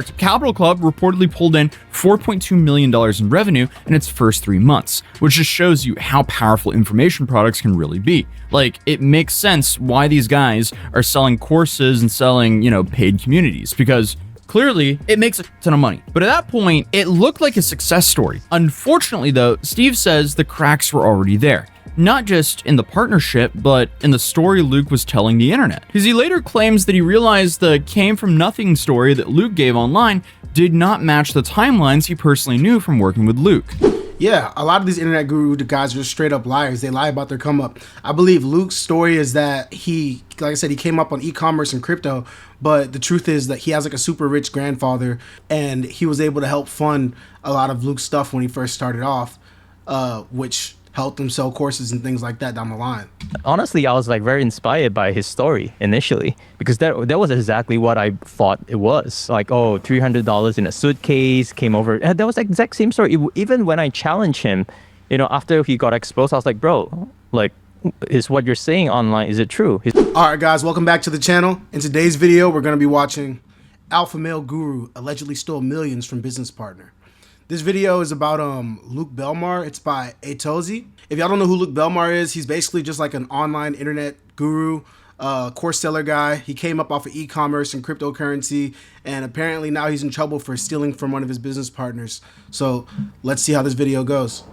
Capital Club reportedly pulled in $4.2 million in revenue in its first 3 months, which just shows you how powerful information products can really be. Like, it makes sense why these guys are selling courses and selling, paid communities, because clearly, it makes a ton of money. But at that point, it looked like a success story. Unfortunately, though, Steve says the cracks were already there. Not just in the partnership, but in the story Luke was telling the internet. Because he later claims that he realized the came from nothing story that Luke gave online did not match the timelines he personally knew from working with Luke. Yeah, a lot of these internet guru guys are just straight up liars. They lie about their come up. I believe Luke's story is that he, like I said, he came up on e-commerce and crypto, but the truth is that he has like a super rich grandfather and he was able to help fund a lot of Luke's stuff when he first started off, which helped him sell courses and things like that down the line. Honestly, I was very inspired by his story initially, because that was exactly what I thought it was. Like, oh, $300 in a suitcase came over. And that was the exact same story. Even when I challenged him, after he got exposed, I was like, bro, is what you're saying online, is it true? All right, guys, welcome back to the channel. In today's video, we're going to be watching Alpha Male Guru allegedly stole millions from business partner. This video is about Luke Belmar. It's by Atozy. If y'all don't know who Luke Belmar is, he's basically just like an online internet guru, course seller guy. He came up off of e-commerce and cryptocurrency, and apparently now he's in trouble for stealing from one of his business partners. So let's see how this video goes.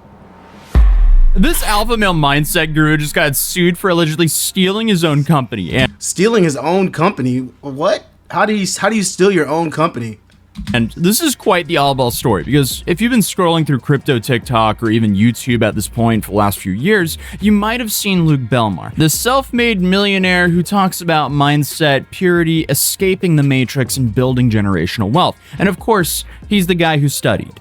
This alpha male mindset guru just got sued for allegedly stealing his own company. And stealing his own company? What? How do you steal your own company? And this is quite the oddball story, because if you've been scrolling through crypto TikTok or even YouTube at this point for the last few years, you might have seen Luke Belmar, the self-made millionaire who talks about mindset, purity, escaping the matrix, and building generational wealth. And of course, he's the guy who studied.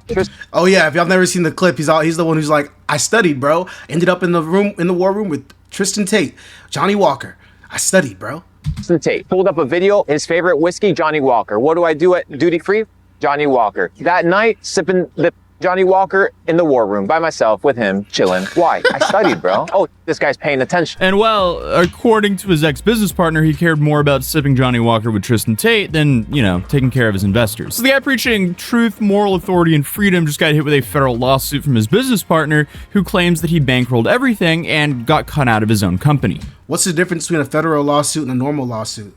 Oh yeah, if y'all never seen the clip, he's the one who's like, I studied, bro. Ended up in the war room with Tristan Tate, Johnny Walker. I studied, bro. Tristan Tate pulled up a video, his favorite whiskey, Johnny Walker. What do I do at duty free? Johnny Walker. That night, sipping the Johnny Walker in the war room by myself with him, chilling. Why? I studied, bro. Oh, this guy's paying attention. And well, according to his ex-business partner, he cared more about sipping Johnny Walker with Tristan Tate than, taking care of his investors. So the guy preaching truth, moral authority, and freedom just got hit with a federal lawsuit from his business partner, who claims that he bankrolled everything and got cut out of his own company. What's the difference between a federal lawsuit and a normal lawsuit?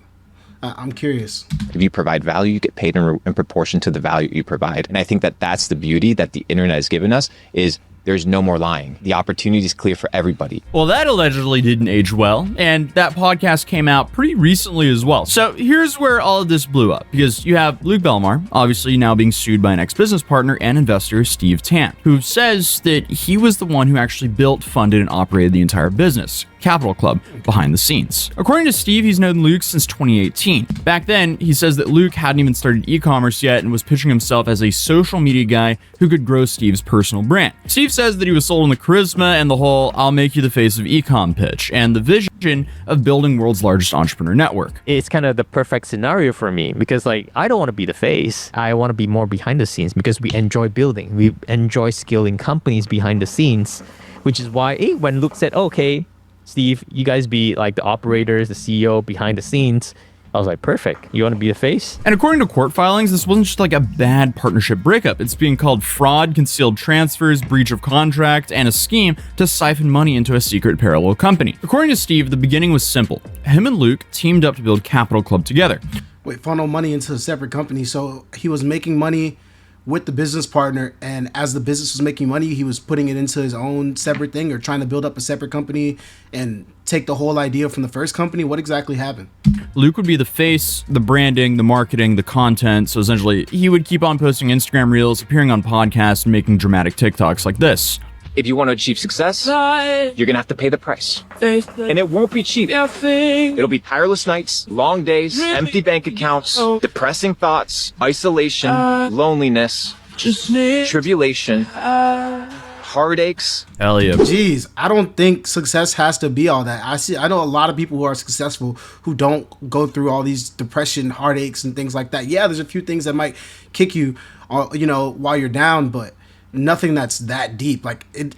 I'm curious. If you provide value, you get paid in proportion to the value you provide. And I think that that's the beauty that the internet has given us, is there's no more lying. The opportunity is clear for everybody. Well, that allegedly didn't age well, and that podcast came out pretty recently as well. So here's where all of this blew up, because you have Luke Belmar, obviously now being sued by an ex-business partner and investor, Steve Tan, who says that he was the one who actually built, funded, and operated the entire business, Capital Club, behind the scenes. According to Steve, he's known Luke since 2018. Back then, he says that Luke hadn't even started e-commerce yet and was pitching himself as a social media guy who could grow Steve's personal brand. Steve says that he was sold on the charisma and the whole "I'll make you the face of e-com" pitch, and the vision of building world's largest entrepreneur network. It's kind of the perfect scenario for me, because I don't want to be the face. I want to be more behind the scenes, because we enjoy building. We enjoy scaling companies behind the scenes, which is why when Luke said, okay, Steve, you guys be like the operators, the CEO behind the scenes, I was like, perfect. You want to be the face? And according to court filings, this wasn't just like a bad partnership breakup. It's being called fraud, concealed transfers, breach of contract, and a scheme to siphon money into a secret parallel company. According to Steve, the beginning was simple. Him and Luke teamed up to build Capital Club together. Wait, funnel money into a separate company. So he was making money with the business partner, and as the business was making money, he was putting it into his own separate thing, or trying to build up a separate company and take the whole idea from the first company. What exactly happened? Luke would be the face, the branding, the marketing, the content. So essentially, he would keep on posting Instagram reels, appearing on podcasts, and making dramatic TikToks like this. If you want to achieve success, you're going to have to pay the price. And it won't be cheap. It'll be tireless nights, long days, empty bank accounts, depressing thoughts, isolation, loneliness, tribulation, heartaches. Hell yeah. Jeez, I don't think success has to be all that. I know a lot of people who are successful who don't go through all these depression, heartaches, and things like that. Yeah, there's a few things that might kick you, while you're down, but nothing that's that deep.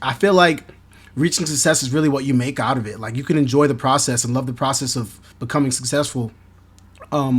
I feel like reaching success is really what you make out of it. Like, you can enjoy the process and love the process of becoming successful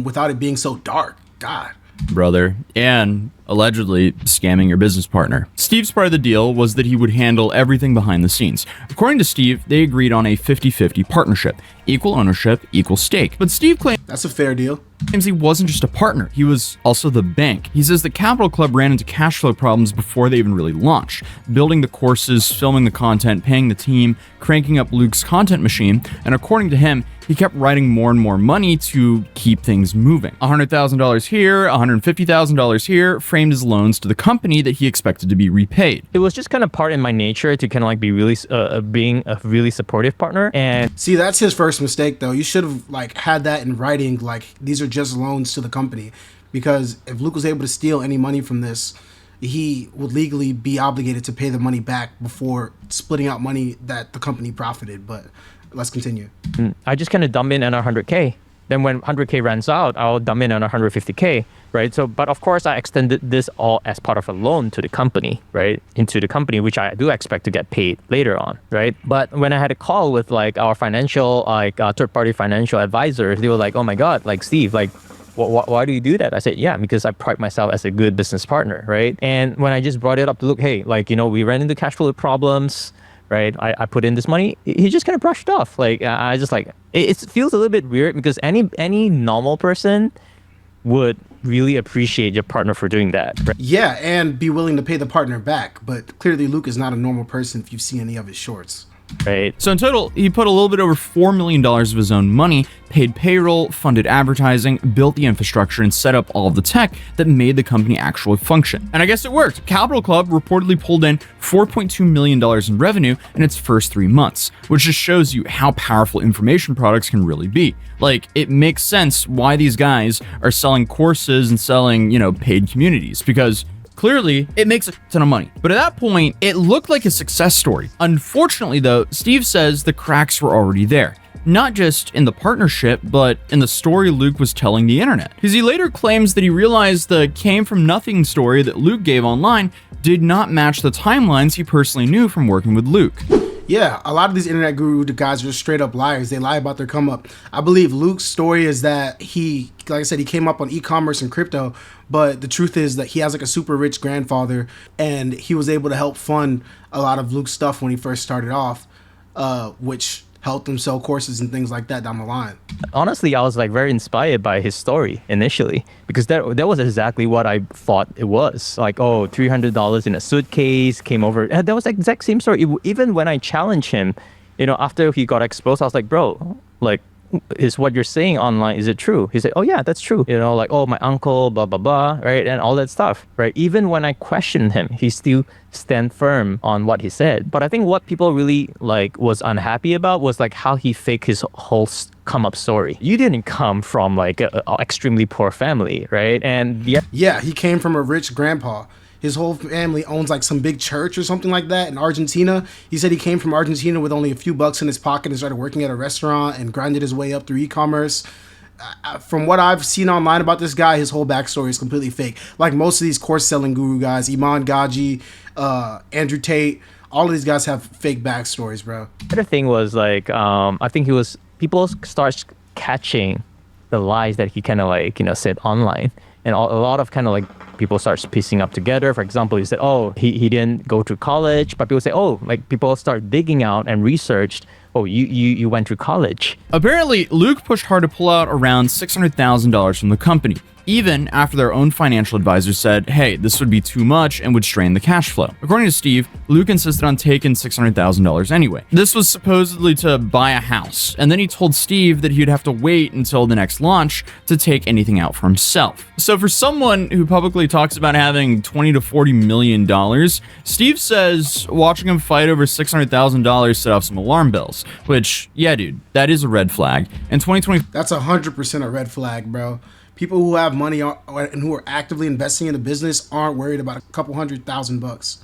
without it being so dark. God. brother, and allegedly scamming your business partner. Steve's part of the deal was that he would handle everything behind the scenes. According to Steve, they agreed on a 50-50 partnership, equal ownership, equal stake. But Steve claims That's a fair deal. he wasn't just a partner, he was also the bank. He says the Capital Club ran into cash flow problems before they even really launched. Building the courses, filming the content, paying the team, cranking up Luke's content machine, and according to him, he kept writing more and more money to keep things moving. $100,000 here, $150,000 here, framed as loans to the company that he expected to be repaid. It was just kind of part in my nature to kind of like be really, being a really supportive partner. And See, that's his first mistake, though. You should have like had that in writing. Like, these are just loans to the company, because if Luke was able to steal any money from this, he would legally be obligated to pay the money back before splitting out money that the company profited. But let's continue. I just kind of dump in another 100K. Then when 100K runs out, I'll dump in another 150K, right? So, but of course, I extended this all as part of a loan to the company, right? Into the company, which I do expect to get paid later on, right? But when I had a call with like our financial, like third-party financial advisors, they were like, "Oh my God, like Steve, like, why do you do that?" I said, "Yeah, because I pride myself as a good business partner, right?" And when I just brought it up to Luke, hey, like, you know, we ran into cash flow problems. Right, I put in this money. He just kind of brushed it off. Like I just like it feels a little bit weird because any normal person would really appreciate your partner for doing that. Right? Yeah, and be willing to pay the partner back. But clearly, Luke is not a normal person if you've seen any of his shorts. Right. So in total, he put a little bit over $4 million of his own money, paid payroll, funded advertising, built the infrastructure, and set up all of the tech that made the company actually function. And I guess it worked. Capital Club reportedly pulled in $4.2 million in revenue in its first 3 months, which just shows you how powerful information products can really be. Like, it makes sense why these guys are selling courses and selling, paid communities, because clearly, it makes a ton of money. But at that point, it looked like a success story. Unfortunately, though, Steve says the cracks were already there. Not just in the partnership, but in the story Luke was telling the internet. Because he later claims that he realized the came from nothing story that Luke gave online did not match the timelines he personally knew from working with Luke. Yeah, a lot of these internet guru guys are straight up liars. They lie about their come up. I believe Luke's story is that he, like I said, he came up on e-commerce and crypto, but the truth is that he has like a super rich grandfather, and he was able to help fund a lot of Luke's stuff when he first started off, which helped him sell courses and things like that down the line. Honestly, I was like very inspired by his story initially, because that was exactly what I thought it was. Like, oh, $300 in a suitcase came over. And that was the exact same story. Even when I challenged him, after he got exposed, I was like, bro, like, is what you're saying online, is it true? He said, oh yeah, that's true. Like, oh, my uncle, blah, blah, blah, right? And all that stuff, right? Even when I questioned him, he still stand firm on what he said. But I think what people really like was unhappy about was like how he faked his whole come up story. You didn't come from like a extremely poor family, right? And yeah, he came from a rich grandpa. His whole family owns like some big church or something like that in Argentina. He said he came from Argentina with only a few bucks in his pocket and started working at a restaurant and grinded his way up through e-commerce. From what I've seen online about this guy, his whole backstory is completely fake. Like most of these course selling guru guys, Iman Gaji, Andrew Tate, all of these guys have fake backstories, bro. The other thing was like, I think people start catching the lies that he kind of like, said online. And a lot of kind of like people start piecing up together. For example, he said, oh, he didn't go to college. But people say, oh, like people start digging out and researched, oh, you went to college. Apparently, Luke pushed hard to pull out around $600,000 from the company, even after their own financial advisor said, hey, this would be too much and would strain the cash flow. According to Steve, Luke insisted on taking $600,000 anyway. This was supposedly to buy a house, and then he told Steve that he'd have to wait until the next launch to take anything out for himself. So for someone who publicly talks about having $20 to $40 million, Steve says watching him fight over $600,000 set off some alarm bells, which, yeah, dude, that is a red flag. In 2020, that's 100% a red flag, bro. People who have money and who are actively investing in the business aren't worried about a couple $100,000.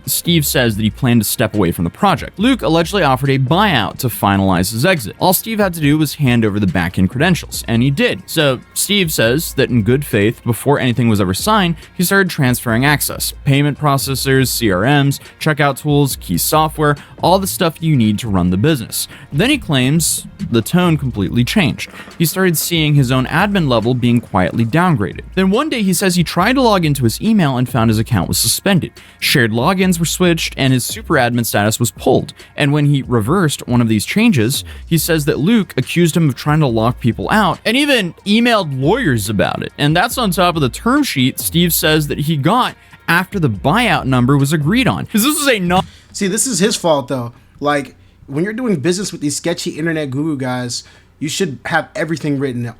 Steve says that he planned to step away from the project. Luke allegedly offered a buyout to finalize his exit. All Steve had to do was hand over the back-end credentials, and he did. So Steve says that in good faith, before anything was ever signed, he started transferring access, payment processors, CRMs, checkout tools, key software, all the stuff you need to run the business. Then he claims the tone completely changed. He started seeing his own admin level being quietly downgraded. Then one day he says he tried to log into his email and found his account was suspended. Shared logins were switched and his super admin status was pulled. And when he reversed one of these changes, he says that Luke accused him of trying to lock people out and even emailed lawyers about it. And that's on top of the term sheet Steve says that he got after the buyout number was agreed on. Because this was a See, this is his fault though. Like, when you're doing business with these sketchy internet guru guys, you should have everything written.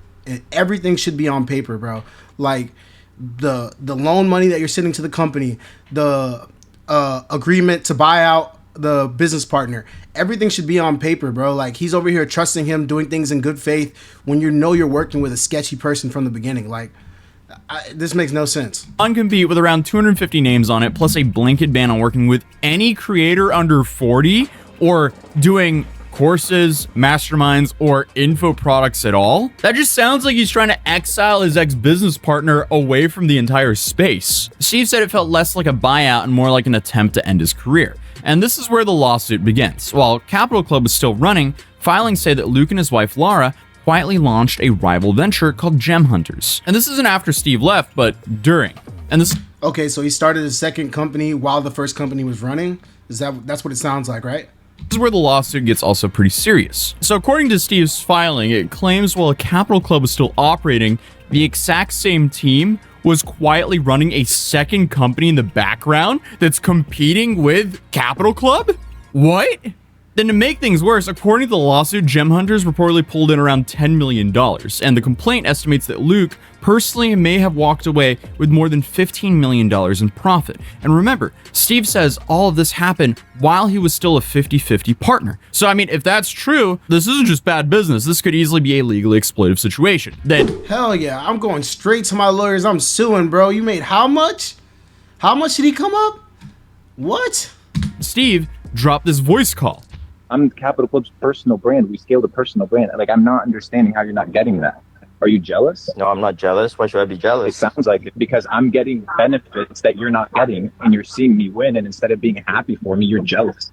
Everything should be on paper, bro. Like the loan money that you're sending to the company, the agreement to buy out the business partner, everything should be on paper, bro. Like, he's over here trusting him, doing things in good faith when you know you're working with a sketchy person from the beginning. Like, this makes no sense. Non-compete with around 250 names on it, plus a blanket ban on working with any creator under 40 or doing courses, masterminds, or info products at all. That just sounds like he's trying to exile his ex-business partner away from the entire space. Steve said it felt less like a buyout and more like an attempt to end his career. And this is where the lawsuit begins. While Capital Club was still running, filings say that Luke and his wife Laura quietly launched a rival venture called Gem Hunters. And this isn't after Steve left, but during. And this Okay, so he started a second company while the first company was running? That's what it sounds like, right? This is where the lawsuit gets also pretty serious. So according to Steve's filing, it claims while Capital Club was still operating, the exact same team was quietly running a second company in the background that's competing with Capital Club? What? Then to make things worse, according to the lawsuit, Gem Hunters reportedly pulled in around $10 million, and the complaint estimates that Luke personally may have walked away with more than $15 million in profit. And remember, Steve says all of this happened while he was still a 50-50 partner. So I mean, if that's true, this isn't just bad business, this could easily be a legally exploitive situation. Then, Hell yeah, I'm going straight to my lawyers. I'm suing, bro. You made how much? How much did he come up? What? Steve dropped this voice call. I'm Capital Club's personal brand. We scaled a personal brand. Like, I'm not understanding how you're not getting that. Are you jealous? No, I'm not jealous. Why should I be It jealous? sounds like it because I'm getting benefits that you're not getting, and you're seeing me win, and instead of being happy for me, you're jealous.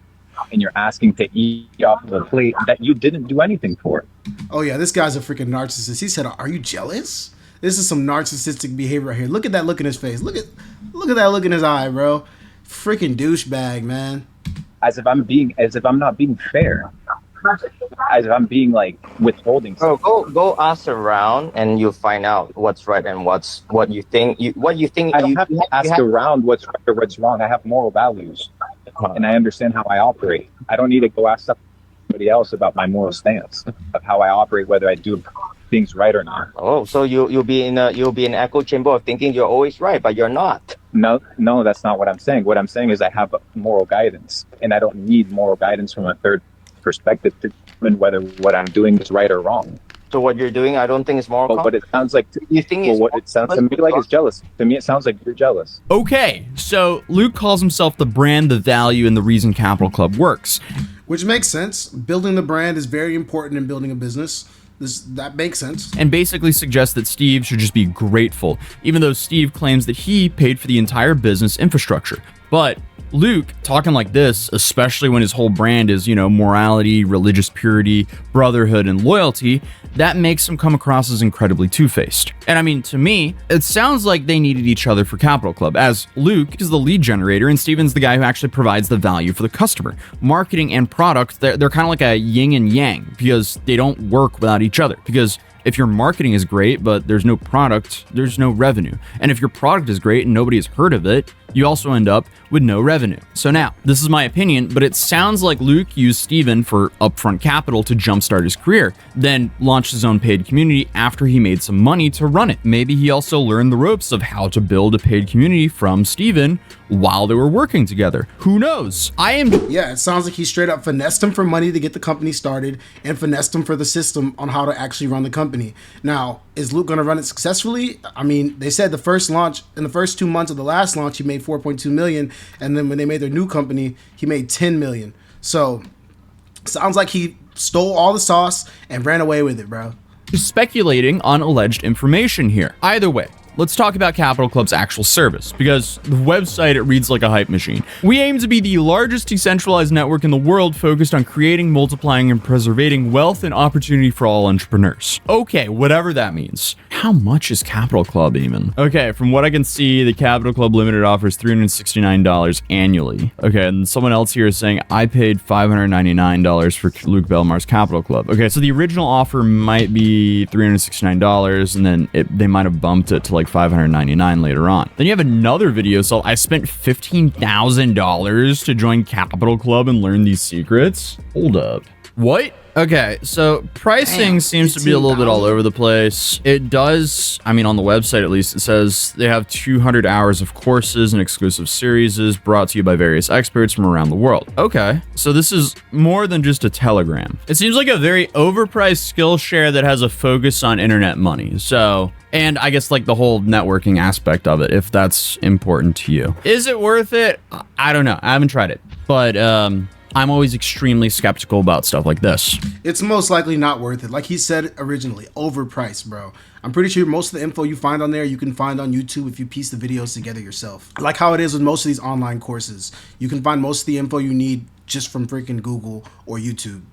And you're asking to eat off of a plate that you didn't do anything for. Oh yeah, this guy's a freaking narcissist. He said, "Are you jealous?" This is some narcissistic behavior right here. Look at that look in his face. Look at that look in his eye, bro. Freaking douchebag, man. As if I'm not being fair. As if I'm being like withholding. Bro, go ask around and you'll find out what's right and what you think. I don't have to ask around what's right or what's wrong. I have moral values, and I understand how I operate. I don't need to go ask somebody else about my moral stance of how I operate, whether I do things right or not. Oh, so you'll be in an echo chamber of thinking you're always right, but you're not. No, that's not what I'm saying. What I'm saying is I have moral guidance, and I don't need moral guidance from a third perspective to determine whether what I'm doing is right or wrong. So what you're doing, I don't think is moral. But it sounds like You think it's what it sounds to me like is jealous. To me, it sounds like you're jealous. Okay, so Luke calls himself the brand, the value, and the reason Capital Club works. Which makes sense. Building the brand is very important in building a business. That makes sense. And basically suggests that Steve should just be grateful, even though Steve claims that he paid for the entire business infrastructure. But Luke talking like this, especially when his whole brand is, morality, religious purity, brotherhood, and loyalty, that makes him come across as incredibly two-faced. And I mean, to me, it sounds like they needed each other for Capital Club, as Luke is the lead generator and Steven's the guy who actually provides the value for the customer. Marketing and product, they're kind of like a yin and yang because they don't work without each other. Because if your marketing is great, but there's no product, there's no revenue. And if your product is great and nobody has heard of it, you also end up with no revenue. So now, this is my opinion, but it sounds like Luke used Steven for upfront capital to jumpstart his career, then launched his own paid community after he made some money to run it. Maybe he also learned the ropes of how to build a paid community from Steven while they were working together. Who knows? Yeah, it sounds like he straight up finessed him for money to get the company started and finessed him for the system on how to actually run the company. Now, is Luke going to run it successfully? I mean, they said the first launch, in the first 2 months of the last launch, he made 4.2 million. And then when they made their new company, he made 10 million. So sounds like he stole all the sauce and ran away with it, bro. Speculating on alleged information here. Either way, let's talk about Capital Club's actual service, because the website, it reads like a hype machine. We aim to be the largest decentralized network in the world focused on creating, multiplying, and preserving wealth and opportunity for all entrepreneurs. Okay, whatever that means. How much is Capital Club even? Okay, from what I can see, the Capital Club Limited offers $369 annually. Okay, and someone else here is saying, I paid $599 for Luke Belmar's Capital Club. Okay, so the original offer might be $369, and then they might have bumped it to like $599 later on. Then you have another video, so I spent $15,000 to join Capital Club and learn these secrets? Hold up. What? Okay, so pricing seems to be a little bit all over the place. It does, I mean, on the website at least, it says they have 200 hours of courses and exclusive series brought to you by various experts from around the world. Okay, so this is more than just a Telegram. It seems like a very overpriced Skillshare that has a focus on internet money. So, and I guess like the whole networking aspect of it, if that's important to you. Is it worth it? I don't know. I haven't tried it, but I'm always extremely skeptical about stuff like this. It's most likely not worth it. Like he said originally, overpriced, bro. I'm pretty sure most of the info you find on there, you can find on YouTube if you piece the videos together yourself. Like how it is with most of these online courses. You can find most of the info you need just from freaking Google or YouTube.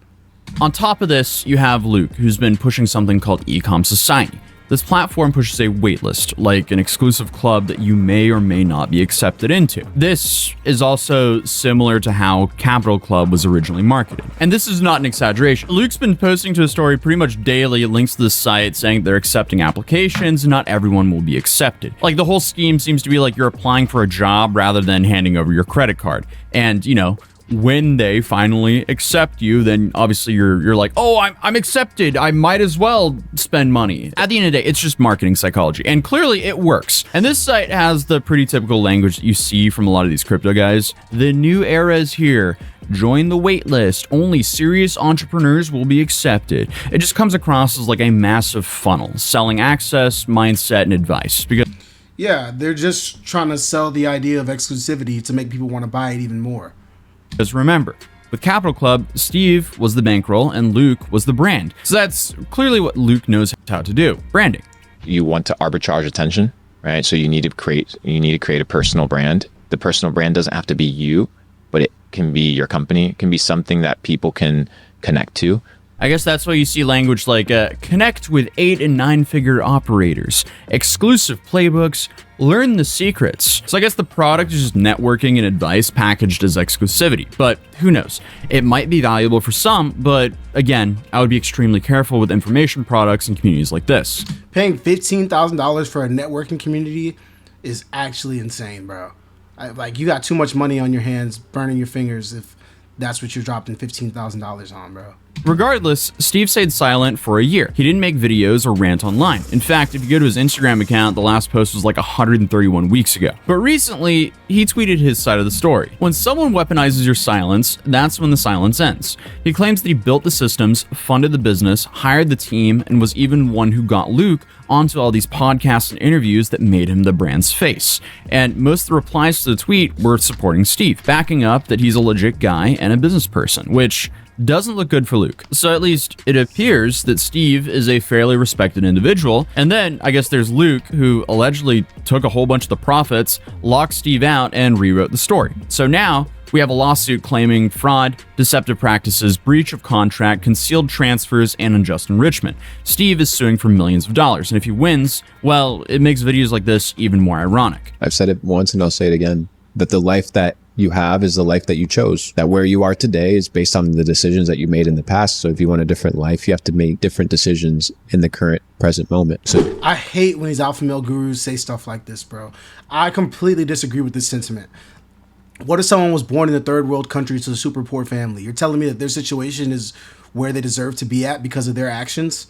On top of this, you have Luke, who's been pushing something called Ecom Society. This platform pushes a waitlist, like an exclusive club that you may or may not be accepted into. This is also similar to how Capital Club was originally marketed. And this is not an exaggeration. Luke's been posting to his story pretty much daily links to the site saying they're accepting applications and not everyone will be accepted. Like the whole scheme seems to be like you're applying for a job rather than handing over your credit card. And, you know, when they finally accept you, then obviously you're like, oh, I'm accepted. I might as well spend money. At the end of the day, it's just marketing psychology. And clearly it works. And this site has the pretty typical language that you see from a lot of these crypto guys. The new era is here. Join the waitlist. Only serious entrepreneurs will be accepted. It just comes across as like a massive funnel, selling access, mindset, and advice. Because yeah, they're just trying to sell the idea of exclusivity to make people want to buy it even more. Because remember, with Capital Club, Steve was the bankroll and Luke was the brand. So that's clearly what Luke knows how to do, branding. You want to arbitrage attention, right? So you need to create a personal brand. The personal brand doesn't have to be you, but it can be your company. It can be something that people can connect to. I guess that's why you see language like connect with 8 and 9 figure operators, exclusive playbooks, learn the secrets. So I guess the product is just networking and advice packaged as exclusivity, but who knows? It might be valuable for some, but again, I would be extremely careful with information products and communities like this. Paying $15,000 for a networking community is actually insane, bro. Like you got too much money on your hands, burning your fingers if that's what you're dropping $15,000 on, bro. Regardless, Steve stayed silent for a year. He didn't make videos or rant online. In fact, if you go to his Instagram account, the last post was like 131 weeks ago. But recently, he tweeted his side of the story. When someone weaponizes your silence, that's when the silence ends. He claims that he built the systems, funded the business, hired the team, and was even one who got Luke onto all these podcasts and interviews that made him the brand's face. And most of the replies to the tweet were supporting Steve, backing up that he's a legit guy and a business person, which doesn't look good for Luke. So at least it appears that Steve is a fairly respected individual. And then I guess there's Luke, who allegedly took a whole bunch of the profits, locked Steve out, and rewrote the story. So now we have a lawsuit claiming fraud, deceptive practices, breach of contract, concealed transfers, and unjust enrichment. Steve is suing for millions of dollars, and if he wins, well, it makes videos like this even more ironic. I've said it once and I'll say it again, that the life that you have is the life that you chose. That where you are today is based on the decisions that you made in the past. So if you want a different life, you have to make different decisions in the current present moment. So I hate when these alpha male gurus say stuff like this, bro. I completely disagree with this sentiment. What if someone was born in a third world country to a super poor family? You're telling me that their situation is where they deserve to be at because of their actions?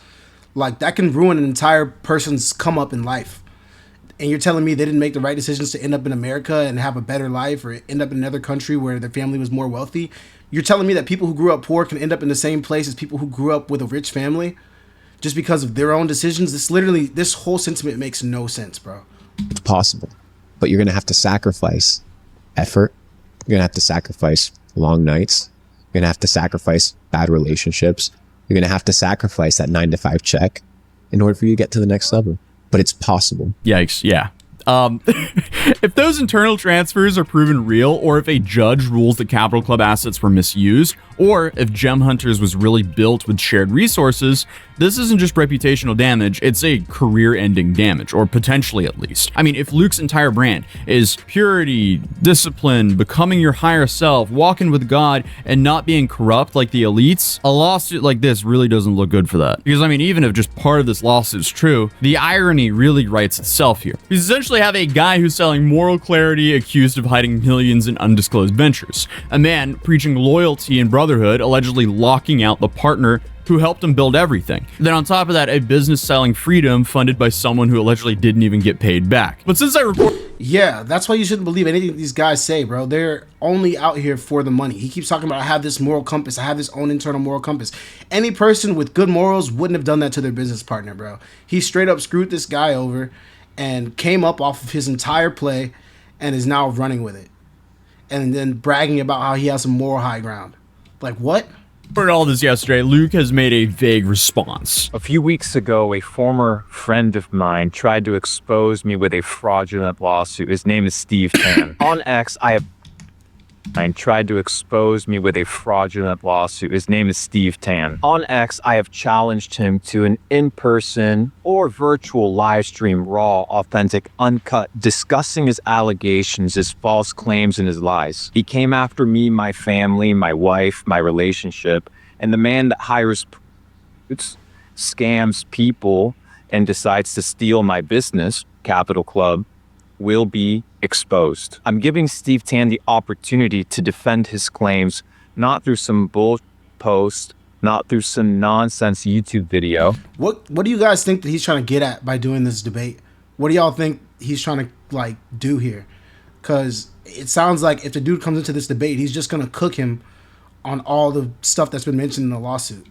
Like, that can ruin an entire person's come up in life. And you're telling me they didn't make the right decisions to end up in America and have a better life, or end up in another country where their family was more wealthy? You're telling me that people who grew up poor can end up in the same place as people who grew up with a rich family just because of their own decisions? This whole sentiment makes no sense, bro. it's possible, but you're going to have to sacrifice effort. You're going to have to sacrifice long nights. You're going to have to sacrifice bad relationships. You're going to have to sacrifice that 9-to-5 check in order for you to get to the next level. but it's possible. Yikes, yeah. If those internal transfers are proven real, or if a judge rules that Capital Club assets were misused, or if Gem Hunters was really built with shared resources, this isn't just reputational damage, it's a career-ending damage, or potentially at least. I mean, if Luke's entire brand is purity, discipline, becoming your higher self, walking with God, and not being corrupt like the elites, a lawsuit like this really doesn't look good for that. Because, I mean, even if just part of this lawsuit's true, the irony really writes itself here. We essentially have a guy who's selling moral clarity accused of hiding millions in undisclosed ventures. A man preaching loyalty and brotherhood, allegedly locking out the partner who helped him build everything. Then on top of that, a business selling freedom funded by someone who allegedly didn't even get paid back. But since I record... Yeah, that's why you shouldn't believe anything these guys say, bro. They're only out here for the money. He keeps talking about, I have this moral compass. I have this own internal moral compass. Any person with good morals wouldn't have done that to their business partner, bro. He straight up screwed this guy over and came up off of his entire play and is now running with it. And then bragging about how he has some moral high ground. Like, what? For all this yesterday, Luke has made a vague response. A few weeks ago, a former friend of mine tried to expose me with a fraudulent lawsuit. His name is Steve Tan. On X, I have tried to expose me with a fraudulent lawsuit. His name is Steve Tan. On X, I have challenged him to an in-person or virtual live stream, raw, authentic, uncut, discussing his allegations, his false claims, and his lies. He came after me, my family, my wife, my relationship, and the man that hires scams people and decides to steal my business, Capital Club, will be exposed. I'm giving Steve Tan the opportunity to defend his claims, not through some bull post, not through some nonsense YouTube video. What do you guys think that he's trying to get at by doing this debate? What do y'all think he's trying to do here? Because it sounds like if the dude comes into this debate, he's just gonna cook him on all the stuff that's been mentioned in the lawsuit.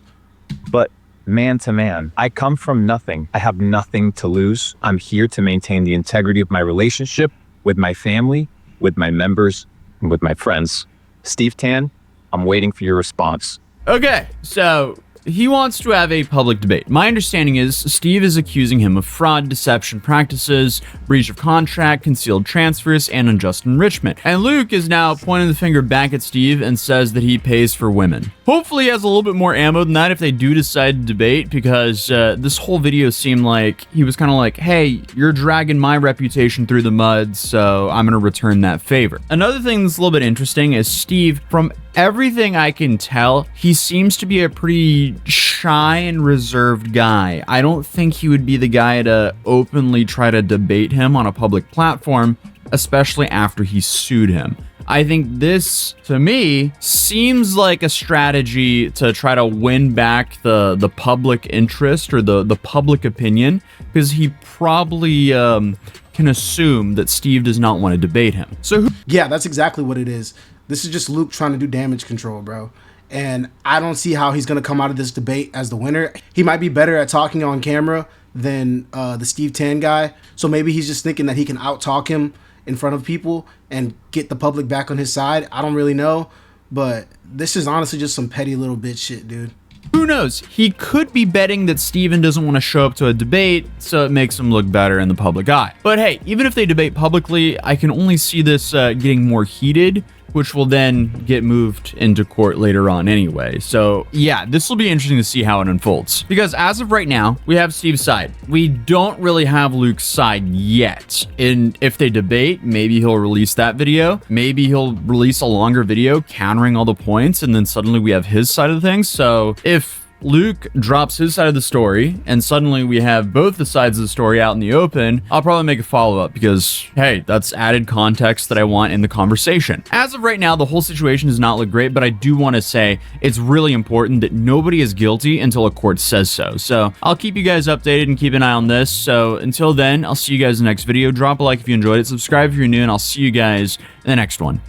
But man to man, I come from nothing. I have nothing to lose. I'm here to maintain the integrity of my relationship with my family, with my members, and with my friends. Steve Tan, I'm waiting for your response. Okay, so he wants to have a public debate. My understanding is Steve is accusing him of fraud, deception practices, breach of contract, concealed transfers, and unjust enrichment. And Luke is now pointing the finger back at Steve and says that he pays for women. Hopefully he has a little bit more ammo than that if they do decide to debate, because this whole video seemed like he was kind of like, hey, you're dragging my reputation through the mud, so I'm going to return that favor. Another thing that's a little bit interesting is Steve, from everything I can tell, he seems to be a pretty shy and reserved guy. I don't think he would be the guy to openly try to debate him on a public platform, especially after he sued him. I think this, to me, seems like a strategy to try to win back the public interest or the public opinion, because he probably can assume that Steve does not want to debate him. So yeah, that's exactly what it is. This is just Luke trying to do damage control, bro. And I don't see how he's going to come out of this debate as the winner. He might be better at talking on camera than the Steve Tan guy. So maybe he's just thinking that he can out-talk him in front of people and get the public back on his side. I don't really know. But this is honestly just some petty little bitch shit, dude. Who knows? He could be betting that Steven doesn't want to show up to a debate, so it makes him look better in the public eye. But hey, even if they debate publicly, I can only see this getting more heated, which will then get moved into court later on anyway. So yeah, this will be interesting to see how it unfolds. Because as of right now, we have Steve's side. We don't really have Luke's side yet. And if they debate, maybe he'll release that video. Maybe he'll release a longer video countering all the points, and then suddenly we have his side of the things. So if Luke drops his side of the story and suddenly we have both the sides of the story out in the open, I'll probably make a follow-up because, hey, that's added context that I want in the conversation. As of right now, the whole situation does not look great, but I do want to say it's really important that nobody is guilty until a court says so. So I'll keep you guys updated and keep an eye on this. So until then, I'll see you guys in the next video. Drop a like if you enjoyed it, subscribe if you're new, and I'll see you guys in the next one.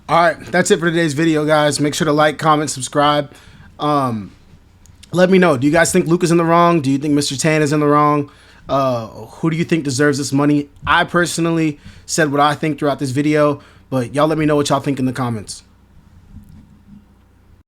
All right, that's it for today's video, guys. Make sure to like, comment, subscribe. Let me know. Do you guys think Luke is in the wrong? Do you think Mr. Tan is in the wrong? Who do you think deserves this money? I personally said what I think throughout this video, but y'all let me know what y'all think in the comments.